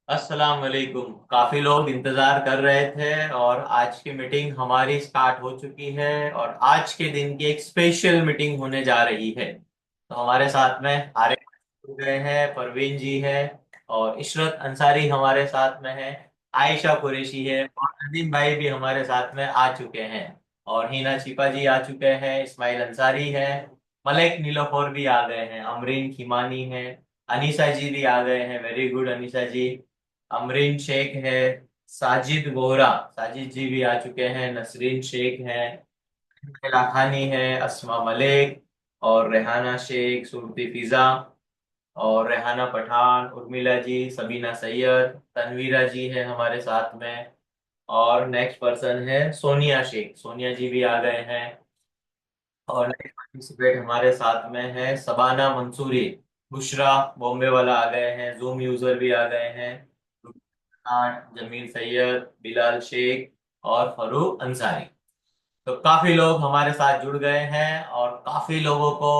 अस्सलाम वालेकुम। काफी लोग इंतजार कर रहे थे और आज की मीटिंग हमारी स्टार्ट हो चुकी है और आज के दिन की एक स्पेशल मीटिंग होने जा रही है। तो हमारे साथ में आरिफ हो गए हैं, परवीन जी है और इशरत अंसारी हमारे साथ में है, आयशा कुरैशी है और नदीम भाई भी हमारे साथ में आ चुके हैं और हिना छिपा जी आ चुके हैं, इस्माइल अंसारी है, मलिक नीलोफर भी आ गए हैं, अमरीन खिमानी है, अनीसा जी भी आ गए हैं। वेरी गुड अनीसा जी। अमरीन शेख है, साजिद वोहरा, साजिद जी भी आ चुके हैं, नसरीन शेख है, लाखानी है, अस्मा मलिक और रेहाना शेख, सुरती फिजा और रेहाना पठान, उर्मिला जी, सबीना सैयद, तनवीरा जी है हमारे साथ में और नेक्स्ट पर्सन है सोनिया शेख, सोनिया जी भी आ गए हैं और नेक्स्ट पार्टिसिपेट हमारे साथ में है सबाना मंसूरी, बुशरा बॉम्बे वाला आ गए हैं, जूम यूजर भी आ गए हैं, जमील सैयद, बिलाल शेख और फरूक अंसारी। तो काफी लोग हमारे साथ जुड़ गए हैं और काफी लोगों को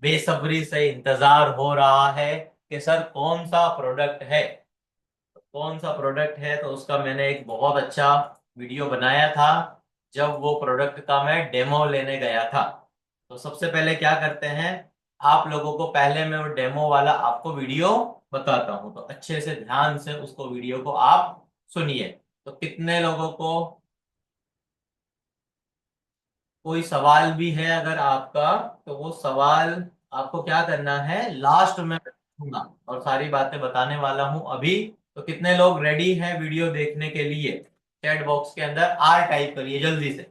बेसब्री से इंतजार हो रहा है कि सर कौन सा प्रोडक्ट है, कौन सा प्रोडक्ट है। तो उसका मैंने एक बहुत अच्छा वीडियो बनाया था जब वो प्रोडक्ट का मैं डेमो लेने गया था। तो सबसे पहले क्या करते हैं, आप लोगों को पहले मैं वो डेमो वाला आपको वीडियो बताता हूं, तो अच्छे से ध्यान से उसको वीडियो को आप सुनिए। तो कितने लोगों को कोई सवाल भी है अगर आपका, तो वो सवाल आपको क्या करना है, लास्ट में मैं पूछूंगा और सारी बातें बताने वाला हूं अभी। तो कितने लोग रेडी हैं वीडियो देखने के लिए? चैट बॉक्स के अंदर आर टाइप करिए जल्दी से,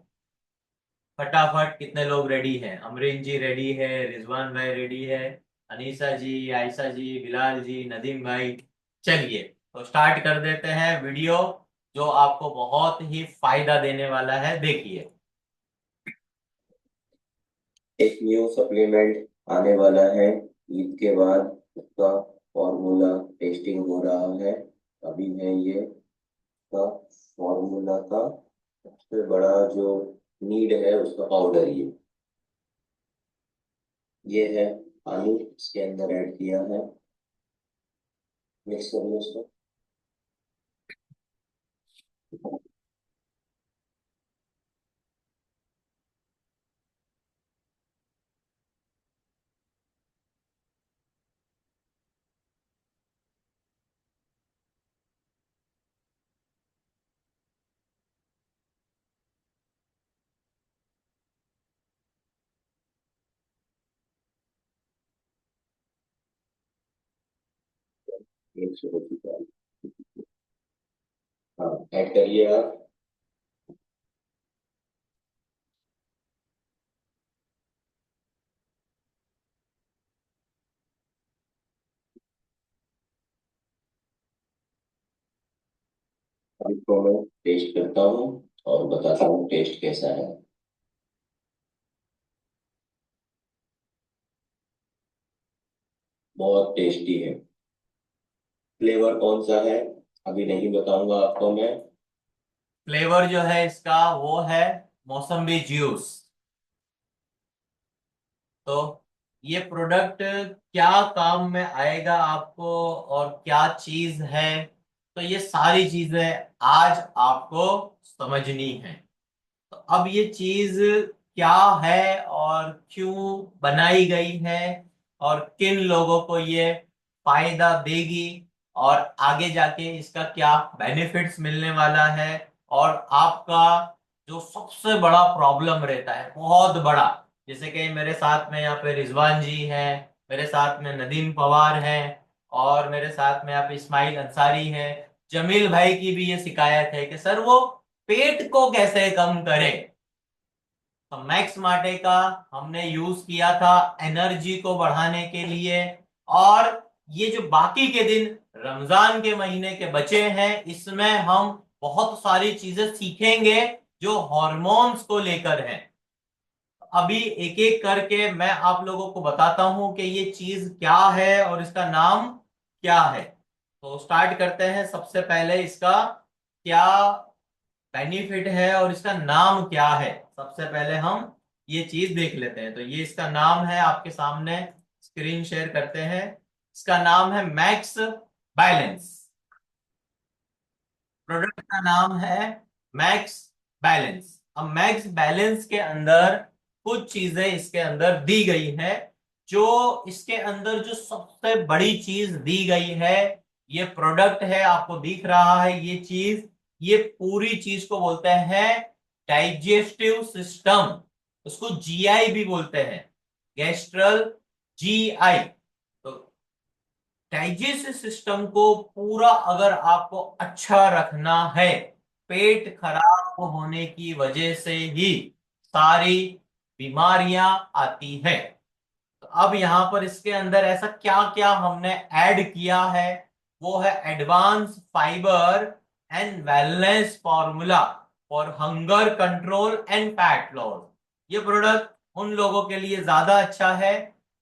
फटाफट। कितने लोग रेडी हैं? अमरीन जी रेडी है, रिजवान भाई रेडी है, अनीसा जी, आयशा जी, बिलाल जी, नदीम भाई। चलिए तो स्टार्ट कर देते हैं वीडियो, जो आपको बहुत ही फायदा देने वाला है, देखिए। एक न्यू सप्लीमेंट आने वाला है। ईद के बाद उसका फॉर्मूला टेस्टिंग हो रहा है। अभी है ये का फॉर्मूला का सबसे बड़ा जो नीड है उसका पाउडर ये है। आलू इसके अंदर ऐड किया है। मिक्स करिए उसको। मिक्स हो चुका है। हाँ, ऐड करिए आप। अब इसको मैं टेस्ट करता हूँ और बताता हूँ टेस्ट कैसा है। बहुत टेस्टी है। फ्लेवर कौन सा है अभी नहीं बताऊंगा आपको मैं। फ्लेवर जो है इसका वो है मौसम्बी जूस। तो ये प्रोडक्ट क्या काम में आएगा आपको और क्या चीज है, तो ये सारी चीजें आज आपको समझनी है। तो अब ये चीज क्या है और क्यों बनाई गई है और किन लोगों को ये फायदा देगी और आगे जाके इसका क्या बेनिफिट्स मिलने वाला है, और आपका जो सबसे बड़ा प्रॉब्लम रहता है, बहुत बड़ा, जैसे कि मेरे साथ में यहाँ पे रिजवान जी हैं, मेरे साथ में नदीम पवार हैं और मेरे साथ में यहाँ पे इस्माइल अंसारी हैं, जमील भाई की भी ये शिकायत है कि सर वो पेट को कैसे कम करे। तो मैक्स मार्टे का हमने यूज किया था एनर्जी को बढ़ाने के लिए, और ये जो बाकी के दिन रमजान के महीने के बचे हैं इसमें हम बहुत सारी चीजें सीखेंगे जो हॉर्मोन्स को लेकर है। अभी एक एक करके मैं आप लोगों को बताता हूं कि ये चीज क्या है और इसका नाम क्या है। तो स्टार्ट करते हैं, सबसे पहले इसका क्या बेनिफिट है और इसका नाम क्या है। सबसे पहले हम ये चीज देख लेते हैं। तो ये इसका नाम है, आपके सामने स्क्रीन शेयर करते हैं। इसका नाम है मैक्स बैलेंस। प्रोडक्ट का नाम है मैक्स बैलेंस। अब मैक्स बैलेंस के अंदर कुछ चीजें इसके अंदर दी गई है। जो इसके अंदर जो सबसे बड़ी चीज दी गई है, ये प्रोडक्ट है, आपको दिख रहा है ये चीज। ये पूरी चीज को बोलते हैं डाइजेस्टिव सिस्टम। उसको जीआई भी बोलते हैं, गैस्ट्रल जीआई। तो डाइजेस्टिव सिस्टम को पूरा अगर आपको अच्छा रखना है, पेट खराब होने की वजह से ही सारी बीमारियां आती है। तो अब यहां पर इसके अंदर ऐसा क्या क्या हमने ऐड किया है, वो है advance fibre and wellness formula for hunger control and fat loss. ये प्रोडक्ट उन लोगों के लिए ज्यादा अच्छा है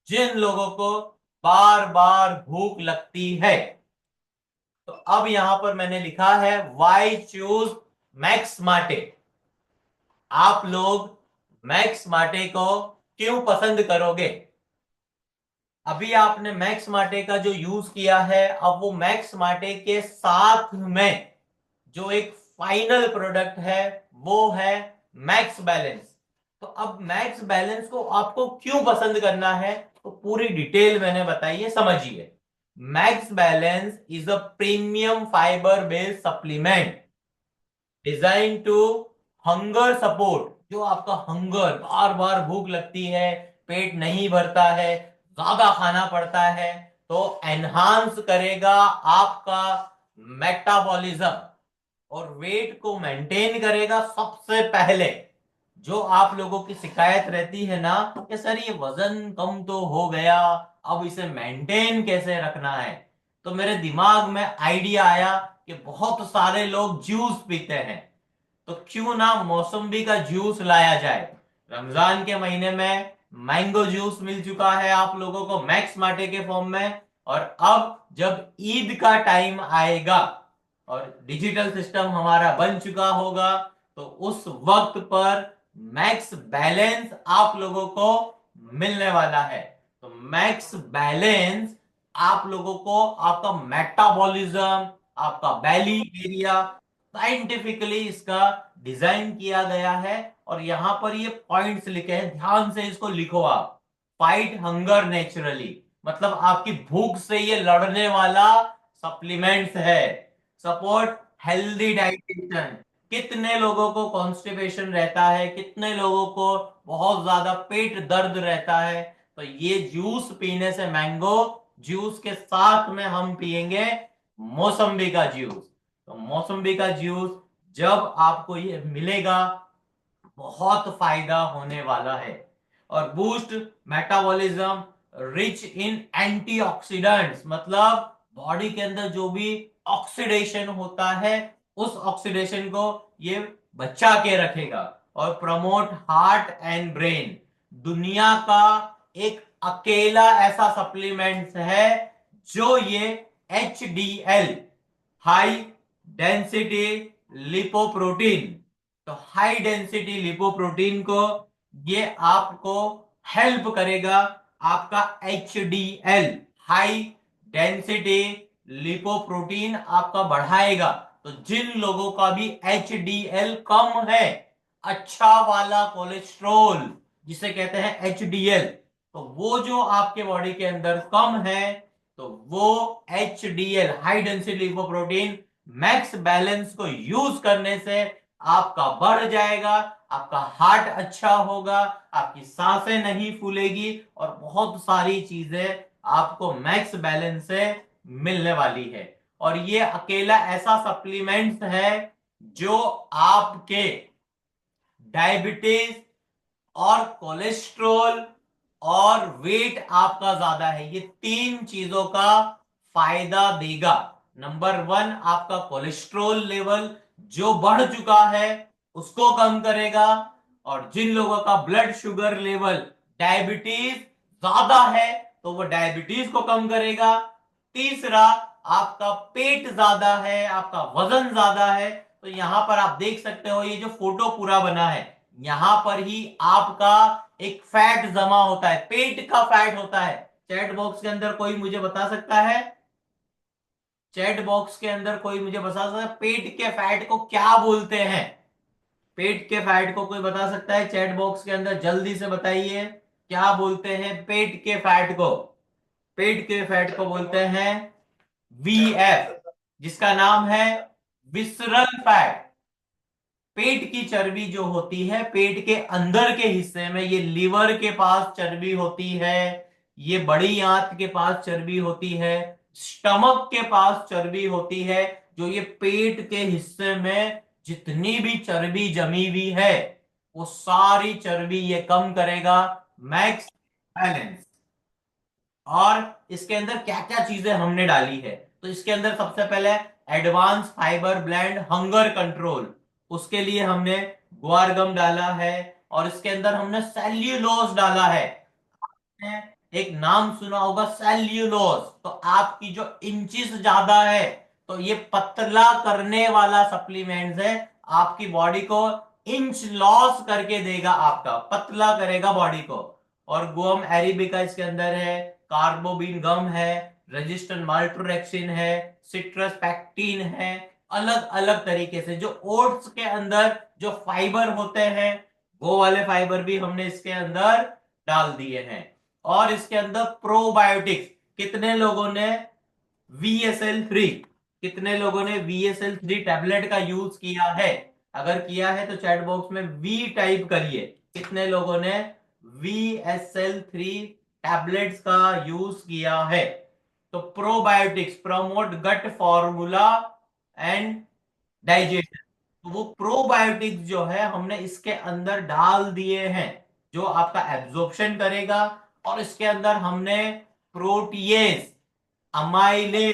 जिन लोगों को बार बार भूख लगती है। तो अब यहां पर मैंने लिखा है वाई चूज मैक्स मार्टे। आप लोग मैक्स मार्टे को क्यों पसंद करोगे? अभी आपने मैक्स मार्टे का जो यूज किया है, अब वो मैक्स मार्टे के साथ में जो एक फाइनल प्रोडक्ट है वो है मैक्स बैलेंस। तो अब मैक्स बैलेंस को आपको क्यों पसंद करना है, तो पूरी डिटेल मैंने बताई है, समझिए। Max Balance is a premium fibre based supplement design to hunger support. जो आपका हंगर, बार बार भूख लगती है, पेट नहीं भरता है, ज्यादा खाना पड़ता है, तो एनहांस करेगा आपका मेटाबॉलिज्म और वेट को मेंटेन करेगा। सबसे पहले जो आप लोगों की शिकायत रहती है ना कि सर ये वजन कम तो हो गया, अब इसे मेंटेन कैसे रखना है, तो मेरे दिमाग में आइडिया आया कि बहुत सारे लोग जूस पीते हैं, तो क्यों ना मौसम्बी का जूस लाया जाए। रमजान के महीने में मैंगो जूस मिल चुका है आप लोगों को मैक्स मार्टे के फॉर्म में, और अब जब ईद का टाइम आएगा और डिजिटल सिस्टम हमारा बन चुका होगा, तो उस वक्त पर मैक्स बैलेंस आप लोगों को मिलने वाला है। तो मैक्स बैलेंस आप लोगों को आपका मेटाबॉलिज्म, आपका बेली एरिया, साइंटिफिकली इसका डिजाइन किया गया है। और यहां पर ये पॉइंट्स लिखे हैं, ध्यान से इसको लिखो आप। फाइट हंगर नेचुरली, मतलब आपकी भूख से ये लड़ने वाला सप्लीमेंट्स है। Support healthy digestion. कितने लोगों को कॉन्स्टिपेशन रहता है, कितने लोगों को बहुत ज्यादा पेट दर्द रहता है, तो ये जूस पीने से, मैंगो जूस के साथ में हम पिएंगे मौसम्बी का जूस। तो मौसम्बी का जूस जब आपको ये मिलेगा, बहुत फायदा होने वाला है। और boost metabolism, rich in antioxidants, मतलब बॉडी के अंदर जो भी ऑक्सीडेशन होता है उस ऑक्सीडेशन को ये बचा के रखेगा। और प्रमोट हार्ट एंड ब्रेन। दुनिया का एक अकेला ऐसा सप्लीमेंट है जो ये HDL, हाई डेंसिटी लिपोप्रोटीन, तो हाई डेंसिटी लिपोप्रोटीन को ये आपको हेल्प करेगा, आपका HDL, हाई डेंसिटी लिपोप्रोटीन आपका बढ़ाएगा। तो जिन लोगों का भी HDL कम है, अच्छा वाला कोलेस्ट्रोल जिसे कहते हैं HDL, तो वो जो आपके बॉडी के अंदर कम है, तो वो HDL, high density lipoprotein, max balance को यूज करने से आपका बढ़ जाएगा। आपका हार्ट अच्छा होगा, आपकी सांसें नहीं फूलेगी, और बहुत सारी चीजें आपको मैक्स बैलेंस से मिलने वाली है। और ये अकेला ऐसा सप्लीमेंट्स है जो आपके डायबिटीज और कोलेस्ट्रोल और वेट आपका ज्यादा है, ये तीन चीजों का फायदा देगा। नंबर वन, आपका कोलेस्ट्रोल लेवल जो बढ़ चुका है उसको कम करेगा। और जिन लोगों का ब्लड शुगर लेवल, डायबिटीज ज्यादा है, तो वो डायबिटीज को कम करेगा। तीसरा, आपका पेट ज्यादा है, आपका वजन ज्यादा है, तो यहां पर आप देख सकते हो ये जो फोटो पूरा बना है, यहां पर ही आपका एक फैट जमा होता है, पेट का फैट होता है। चैट बॉक्स के अंदर कोई मुझे बता सकता है? चैट बॉक्स के अंदर कोई मुझे बता सकता है पेट के फैट को क्या बोलते हैं? पेट के फैट को कोई बता सकता है चैट बॉक्स के अंदर? जल्दी से बताइए, क्या बोलते हैं पेट के फैट को? पेट के फैट को बोलते हैं वीएफ, जिसका नाम है विसरल फैट। पेट की चर्बी जो होती है, पेट के अंदर के हिस्से में, ये लीवर के पास चर्बी होती है, ये बड़ी आंत के पास चर्बी होती है, स्टमक के पास चर्बी होती है। जो ये पेट के हिस्से में जितनी भी चर्बी जमी हुई है, वो सारी चर्बी ये कम करेगा। Max balance. और इसके अंदर क्या क्या चीजें हमने डाली है? तो इसके अंदर सबसे पहले advance fibre blend hunger control, उसके लिए हमने ग्वारगम डाला है। और इसके अंदर हमने सेल्यूलोज डाला है। आपने एक नाम सुना होगा सेल्यूलोज, तो आपकी जो इंचिस ज्यादा है, तो ये पतला करने वाला सप्लीमेंट है। आपकी बॉडी को इंच लॉस करके देगा, आपका पतला करेगा बॉडी को। और गोम एरिबिका इसके अंदर है, कार्बोबिन गम है, रेजिस्टेंट माल्टोरेक्सिन है, सिट्रस पैक्टिन है। अलग अलग तरीके से जो ओट्स के अंदर जो फाइबर होते हैं, वो वाले फाइबर भी हमने इसके अंदर डाल दिए हैं। और इसके अंदर प्रोबायोटिक्स, कितने लोगों ने VSL3, कितने लोगों ने VSL3 टैबलेट का यूज किया है? अगर किया है तो चैट बॉक्स में V टाइप करिए। कितने लोगों ने VSL3 टैबलेट्स का यूज किया है? तो probiotics promote gut formula and digestion. तो वो प्रोबायोटिक्स जो है हमने इसके अंदर डाल दिए हैं, जो आपका एब्जॉर्प्शन करेगा। और इसके अंदर हमने प्रोटीएज, अमाइलेज,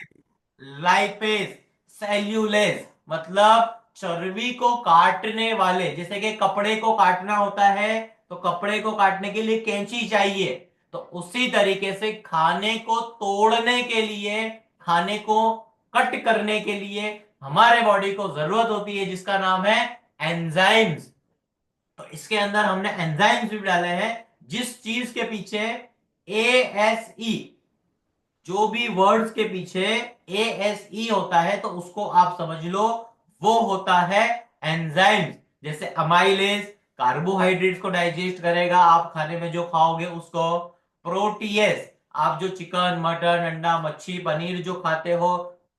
लाइपेज, सेल्यूलेज, मतलब चर्बी को काटने वाले, जैसे कि कपड़े को काटना होता है तो कपड़े को काटने के लिए कैंची चाहिए, तो उसी तरीके से खाने को तोड़ने के लिए, खाने को कट करने के लिए हमारे बॉडी को जरूरत होती है, जिसका नाम है एंजाइम्स। तो इसके अंदर हमने एंजाइम्स भी डाले हैं। जिस चीज के पीछे ASE, जो भी वर्ड्स के पीछे ASE होता है, तो उसको आप समझ लो वो होता है एंजाइम्स। जैसे अमाइलेज कार्बोहाइड्रेट्स को डाइजेस्ट करेगा, आप खाने में जो खाओगे उसको। प्रोटीएस, आप जो चिकन मटन अंडा मच्छी पनीर जो खाते हो,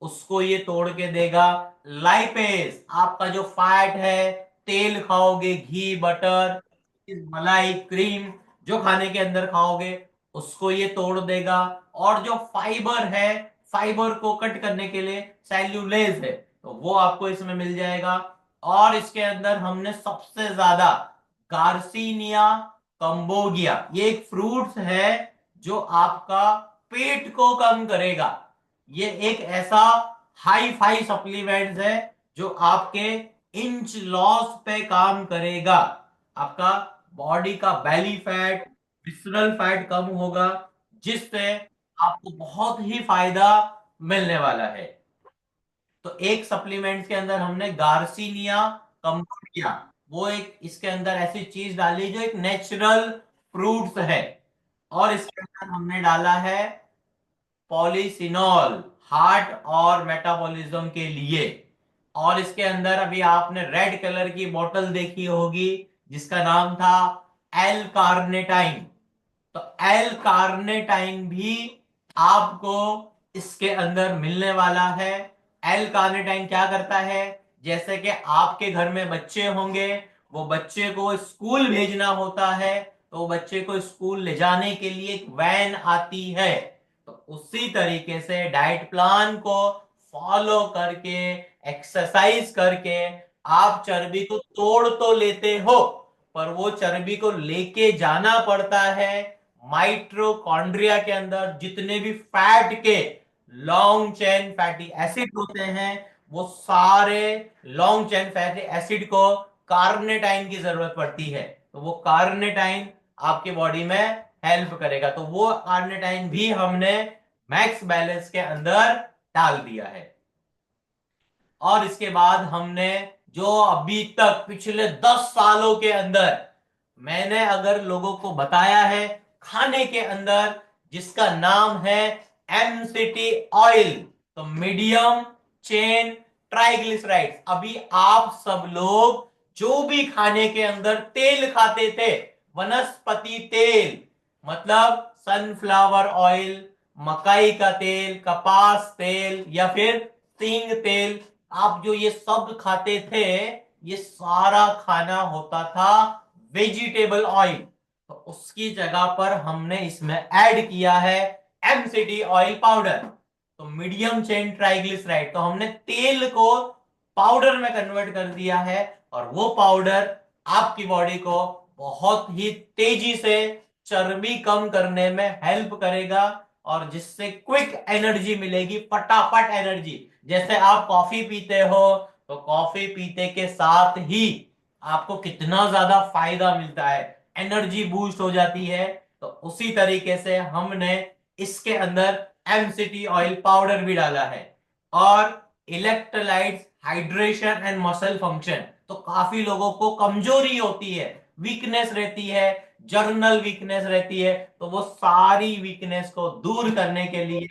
उसको ये तोड़ के देगा। लाइपेज, आपका जो फैट है, तेल खाओगे, घी बटर मलाई क्रीम, जो खाने के अंदर खाओगे, उसको ये तोड़ देगा। और जो फाइबर है, फाइबर को कट करने के लिए सेल्यूलेज है, तो वो आपको इसमें मिल जाएगा। और इसके अंदर हमने सबसे ज्यादा गार्सिनिया कंबोगिया, ये एक फ्रूट्स है जो आपका पेट को कम करेगा। ये एक ऐसा हाई फाई सप्लीमेंट है जो आपके इंच लॉस पे काम करेगा। आपका बॉडी का बेली फैट, विसरल फैट कम होगा, जिससे आपको बहुत ही फायदा मिलने वाला है। तो एक सप्लीमेंट्स के अंदर हमने गार्सिनिया कंपोडिया, वो एक इसके अंदर ऐसी चीज डाली जो एक नेचुरल फ्रूट्स है। और इसके अंदर हमने डाला है पॉलीसिनॉल, हार्ट और मेटाबॉलिज्म के लिए। और इसके अंदर अभी आपने रेड कलर की बोतल देखी होगी, जिसका नाम था एल कार्नेटाइन। तो एल कार्नेटाइन भी आपको इसके अंदर मिलने वाला है। एल कार्नेटाइन क्या करता है? जैसे कि आपके घर में बच्चे होंगे, वो बच्चे को स्कूल भेजना होता है, तो बच्चे को स्कूल ले जाने के लिए एक वैन आती है। तो उसी तरीके से डाइट प्लान को फॉलो करके, एक्सरसाइज करके, आप चर्बी को तोड़ तो लेते हो, पर वो चर्बी को लेके जाना पड़ता है माइट्रोकॉन्ड्रिया के अंदर। जितने भी फैट के लॉन्ग चेन फैटी एसिड होते हैं, वो सारे लॉन्ग चेन फैटी एसिड को कार्नेटाइन की जरूरत पड़ती है। तो वो कार्नेटाइन आपके बॉडी में हेल्प करेगा, तो वो कार्नेटाइन भी हमने मैक्स बैलेंस के अंदर डाल दिया है। और इसके बाद हमने जो अभी तक पिछले 10 सालों के अंदर मैंने अगर लोगों को बताया है खाने के अंदर, जिसका नाम है MCT ऑयल। तो मीडियम चेन ट्राइग्लिसराइड्स। अभी आप सब लोग जो भी खाने के अंदर तेल खाते थे, वनस्पति तेल, मतलब सनफ्लावर ऑयल, मकई का तेल, कपास तेल या फिर सिंग तेल, आप जो ये सब खाते थे, ये सारा खाना होता था वेजिटेबल ऑयल। तो उसकी जगह पर हमने इसमें ऐड किया है एमसीटी ऑयल पाउडर। तो मीडियम चेन ट्राइग्लिसराइड, तो हमने तेल को पाउडर में कन्वर्ट कर दिया है, और वो पाउडर आपकी बॉडी को बहुत ही तेजी से चर्बी कम करने में हेल्प करेगा, और जिससे क्विक एनर्जी मिलेगी, फटाफट एनर्जी। जैसे आप कॉफी पीते हो, तो कॉफी पीते के साथ ही आपको कितना ज्यादा फायदा मिलता है, एनर्जी बूस्ट हो जाती है। तो उसी तरीके से हमने इसके अंदर एमसीटी ऑयल पाउडर भी डाला है। और electrolytes, hydration and muscle function, तो काफी लोगों को कमजोरी होती है, वीकनेस रहती है, जर्नल वीकनेस रहती है, तो वो सारी वीकनेस को दूर करने के लिए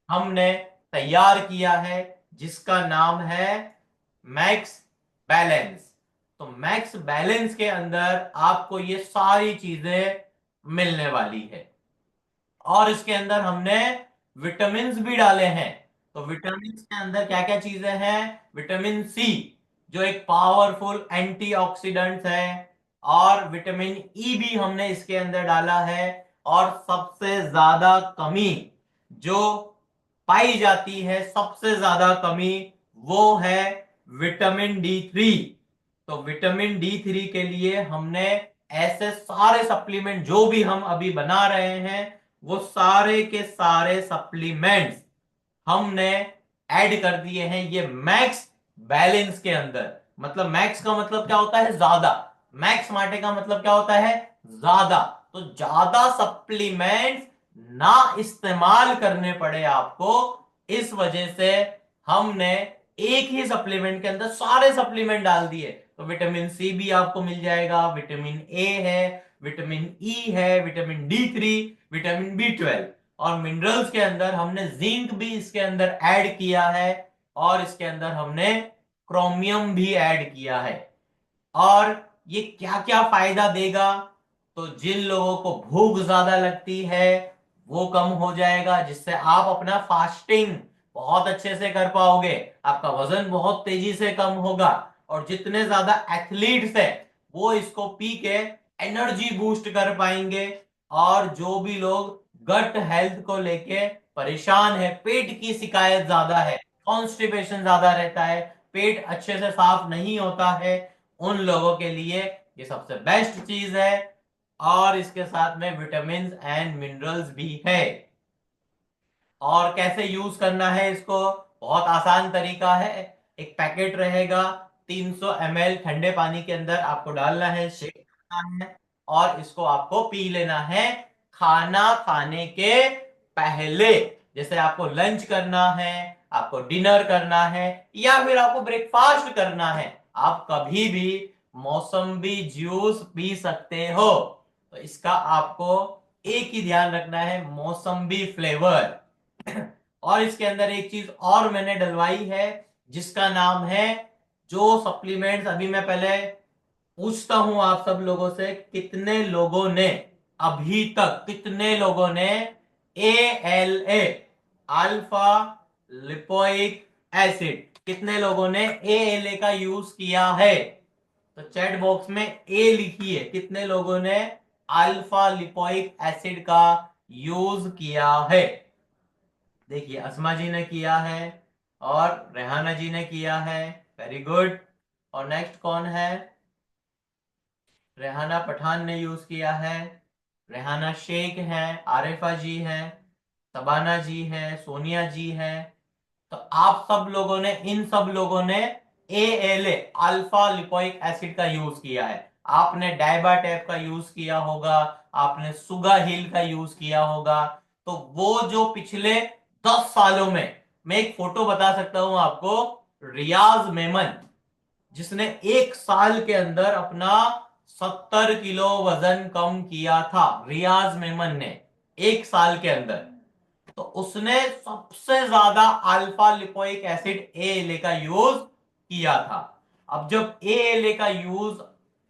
हमने तैयार किया है, जिसका नाम है मैक्स बैलेंस। तो मैक्स बैलेंस के अंदर आपको ये सारी चीजें मिलने वाली है। और इसके अंदर हमने विटामिन भी डाले हैं। तो विटामिन के अंदर क्या क्या चीजें हैं? विटामिन सी, जो एक पावरफुल एंटीऑक्सीडेंट है, और विटामिन ई भी हमने इसके अंदर डाला है। और सबसे ज्यादा कमी जो पाई जाती है, सबसे ज्यादा कमी, वो है विटामिन D3। तो विटामिन D3 के लिए हमने ऐसे सारे सप्लीमेंट जो भी हम अभी बना रहे हैं, वो सारे के सारे सप्लीमेंट्स हमने ऐड कर दिए हैं ये मैक्स बैलेंस के अंदर। मतलब मैक्स का मतलब क्या होता है? ज्यादा। मैक्स माटे का मतलब क्या होता है? ज्यादा। तो ज्यादा सप्लीमेंट्स ना इस्तेमाल करने पड़े आपको, इस वजह से हमने एक ही सप्लीमेंट के अंदर सारे सप्लीमेंट डाल दिए। तो विटामिन सी भी आपको मिल जाएगा, विटामिन ए है, विटामिन ई है, विटामिन D3, विटामिन B12, और मिनरल्स के अंदर हमने जिंक भी इसके अंदर ऐड किया है, और इसके अंदर हमने क्रोमियम भी ऐड किया है। और ये क्या क्या फायदा देगा? तो जिन लोगों को भूख ज्यादा लगती है, वो कम हो जाएगा, जिससे आप अपना फास्टिंग बहुत अच्छे से कर पाओगे, आपका वजन बहुत तेजी से कम होगा। और जितने ज्यादा एथलीट्स है, वो इसको पी के एनर्जी बूस्ट कर पाएंगे। और जो भी लोग गट हेल्थ को लेके परेशान है, पेट की शिकायत ज्यादा है, कॉन्स्टिपेशन ज्यादा रहता है, पेट अच्छे से साफ नहीं होता है, उन लोगों के लिए ये सबसे बेस्ट चीज है। और इसके साथ में विटामिन एंड मिनरल्स भी है। और कैसे यूज करना है इसको? बहुत आसान तरीका है। एक पैकेट रहेगा, 300 ml ठंडे पानी के अंदर आपको डालना है, शेक करना है, और इसको आपको पी लेना है खाना खाने के पहले। जैसे आपको लंच करना है, आपको डिनर करना है, या फिर आपको ब्रेकफास्ट करना है, आप कभी भी मौसम्बी जूस पी सकते हो। तो इसका आपको एक ही ध्यान रखना है, मौसम्बी फ्लेवर। और इसके अंदर एक चीज और मैंने डलवाई है, जिसका नाम है, जो सप्लीमेंट्स अभी मैं पहले पूछता हूं आप सब लोगों से, कितने लोगों ने अभी तक, कितने लोगों ने ALA, अल्फा लिपोइक एसिड, कितने लोगों ने ALA का यूज किया है? तो चैट बॉक्स में ए लिखिए, कितने लोगों ने अल्फा लिपोइक एसिड का यूज किया है? देखिए, अस्मा जी ने किया है, और रेहाना जी ने किया है। Very good. और नेक्स्ट कौन है? रेहाना पठान ने यूज किया है, रेहाना शेख है, आरिफा जी है, तबाना जी है, सोनिया जी है। तो आप सब लोगों ने, इन सब लोगों ने ALA, अल्फा लिपोइक एसिड का यूज किया है। आपने डाइबाटैप का यूज किया होगा, आपने सुगा हिल का यूज किया होगा। तो वो जो पिछले 10 सालों में, मैं एक फोटो बता सकता हूं आपको, रियाज मेमन, जिसने एक साल के अंदर अपना 70 किलो वजन कम किया था, रियाज मेमन ने, एक साल के अंदर। तो उसने सबसे ज्यादा अल्फा लिपोइक एसिड एएलए का यूज किया था। अब जब एएलए का यूज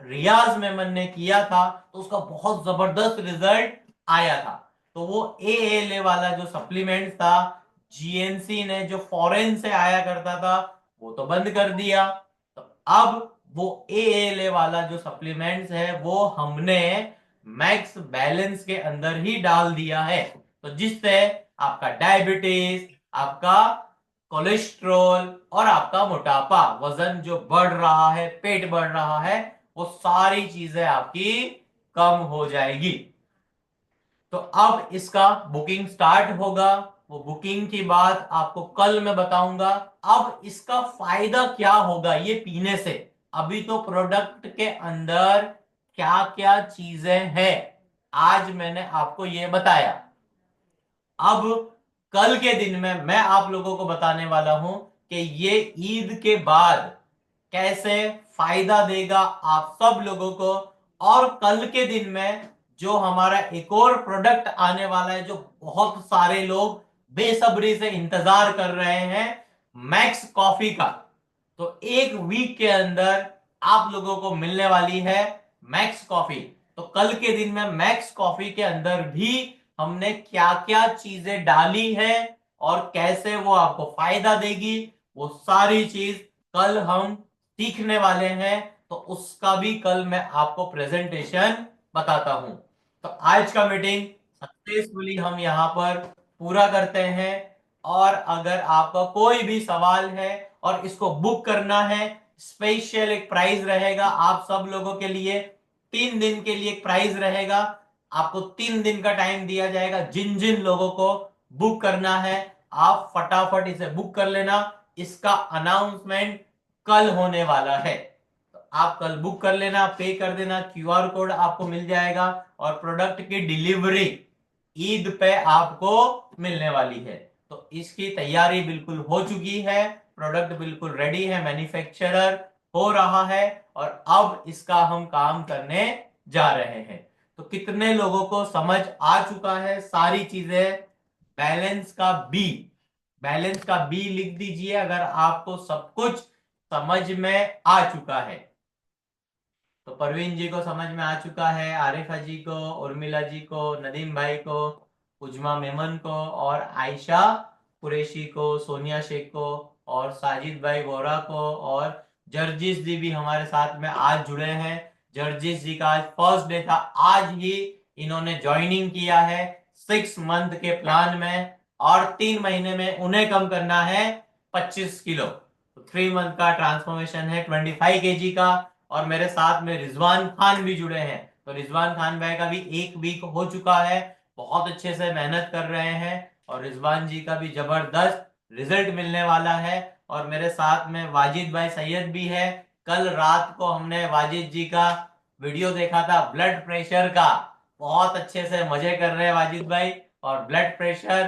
रियाज मेमन ने किया था तो उसका बहुत जबरदस्त रिजल्ट आया था। तो वो एएलए वाला जो सप्लीमेंट था, जीएनसी ने जो फॉरेन से आया करता था वो तो बंद कर दिया। तो अब वो एएलए वाला जो सप्लीमेंट्स है वो हमने मैक्स बैलेंस के अंदर ही डाल दिया है। तो जिससे आपका डायबिटीज, आपका कोलेस्ट्रॉल और आपका मोटापा, वजन जो बढ़ रहा है, पेट बढ़ रहा है, वो सारी चीजें आपकी कम हो जाएगी। तो अब इसका बुकिंग स्टार्ट होगा। वो बुकिंग की बात आपको कल मैं बताऊंगा। अब इसका फायदा क्या होगा ये पीने से। अभी तो प्रोडक्ट के अंदर क्या क्या चीजें हैं आज मैंने आपको ये बताया। अब कल के दिन में मैं आप लोगों को बताने वाला हूं कि ये ईद के बाद कैसे फायदा देगा आप सब लोगों को। और कल के दिन में जो हमारा एक और प्रोडक्ट आने वाला है जो बहुत सारे लोग बेसब्री से इंतजार कर रहे हैं, मैक्स कॉफी का। तो एक वीक के अंदर आप लोगों को मिलने वाली है मैक्स कॉफी। तो कल के दिन में मैक्स कॉफी के अंदर भी हमने क्या क्या चीजें डाली है और कैसे वो आपको फायदा देगी, वो सारी चीज कल हम सीखने वाले हैं। तो उसका भी कल मैं आपको प्रेजेंटेशन बताता हूं। तो आज का मीटिंग सक्सेसफुली हम यहां पर पूरा करते हैं। और अगर आपका कोई भी सवाल है और इसको बुक करना है, स्पेशल एक प्राइस रहेगा आप सब लोगों के लिए। 3 दिन के लिए एक प्राइस रहेगा। आपको 3 दिन का टाइम दिया जाएगा। जिन जिन लोगों को बुक करना है आप फटाफट इसे बुक कर लेना। इसका अनाउंसमेंट कल होने वाला है। तो आप कल बुक कर लेना, पे कर देना, क्यूआर कोड आपको मिल जाएगा और प्रोडक्ट की डिलीवरी ईद पे आपको मिलने वाली है। तो इसकी तैयारी बिल्कुल हो चुकी है, प्रोडक्ट बिल्कुल रेडी है, मैन्युफैक्चरर हो रहा है और अब इसका हम काम करने जा रहे हैं। तो कितने लोगों को समझ आ चुका है सारी चीजें। बैलेंस का बी, बैलेंस का बी लिख दीजिए अगर आपको सब कुछ समझ में आ चुका है। तो परवीन जी को समझ में आ चुका है, आरिफा जी को, उर्मिला जी को, नदीम भाई को, उजमा मेमन को और आयशा कुरैशी को, सोनिया शेख को और साजिद भाई वोरा को और जर्जिस जी भी हमारे साथ में आज जुड़े हैं। जर्जिस जी का आज फर्स्ट डे था, आज ही इन्होंने ज्वाइनिंग किया है 6 मंथ के प्लान में। और 3 महीने में उन्हें कम करना है 25 किलो। तो 3 मंथ का ट्रांसफॉर्मेशन है 25 kg का। और मेरे साथ में रिजवान खान भी जुड़े हैं। तो रिजवान खान भाई का भी 1 वीक हो चुका है, बहुत अच्छे से मेहनत कर रहे हैं और रिजवान जी का भी जबरदस्त रिजल्ट मिलने वाला है। और मेरे साथ में वाजिद भाई सैयद भी है। कल रात को हमने वाजिद जी का वीडियो देखा था ब्लड प्रेशर का, बहुत अच्छे से मजे कर रहे हैं वाजिद भाई। और ब्लड प्रेशर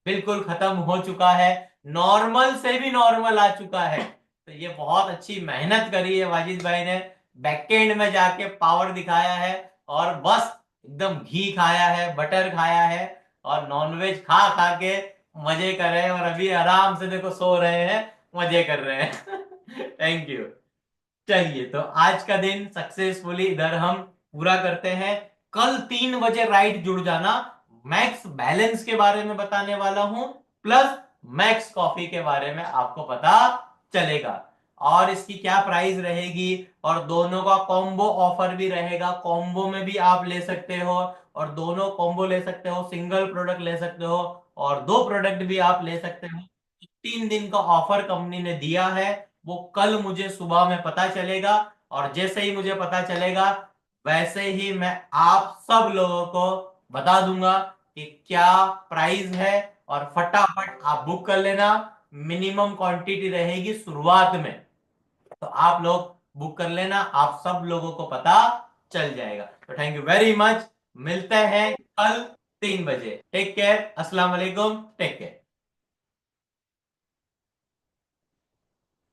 बिल्कुल खत्म हो चुका है, नॉर्मल से भी नॉर्मल आ चुका है। तो ये बहुत अच्छी मेहनत करी है वाजिद भाई ने, बैकेंड में जाके पावर दिखाया है और बस एकदम घी खाया है, बटर खाया है और नॉनवेज खा खा के मजे कर रहे हैं और अभी आराम से देखो सो रहे हैं, मजे कर रहे हैं। Thank you. चलिए तो आज का दिन सक्सेसफुली इधर हम पूरा करते हैं। कल 3 बजे राइट जुड़ जाना, मैक्स बैलेंस के बारे में बताने वाला हूं, प्लस मैक्स कॉफी के बारे में आपको पता चलेगा और इसकी क्या प्राइस रहेगी। और दोनों का कॉम्बो ऑफर भी रहेगा, कॉम्बो में भी आप ले सकते हो और दोनों कॉम्बो ले सकते हो, सिंगल प्रोडक्ट ले सकते हो और 2 प्रोडक्ट भी आप ले सकते हो। 3 दिन का ऑफर कंपनी ने दिया है, वो कल मुझे सुबह में पता चलेगा। और जैसे ही मुझे पता चलेगा वैसे ही मैं आप सब लोगों को बता दूंगा कि क्या प्राइस है और फटाफट आप बुक कर लेना। मिनिमम क्वांटिटी रहेगी शुरुआत में, तो आप लोग बुक कर लेना, आप सब लोगों को पता चल जाएगा। तो थैंक यू वेरी मच, मिलते हैं कल 3 बजे। टेक केयर, अस्सलाम वालेकुम, टेक केयर।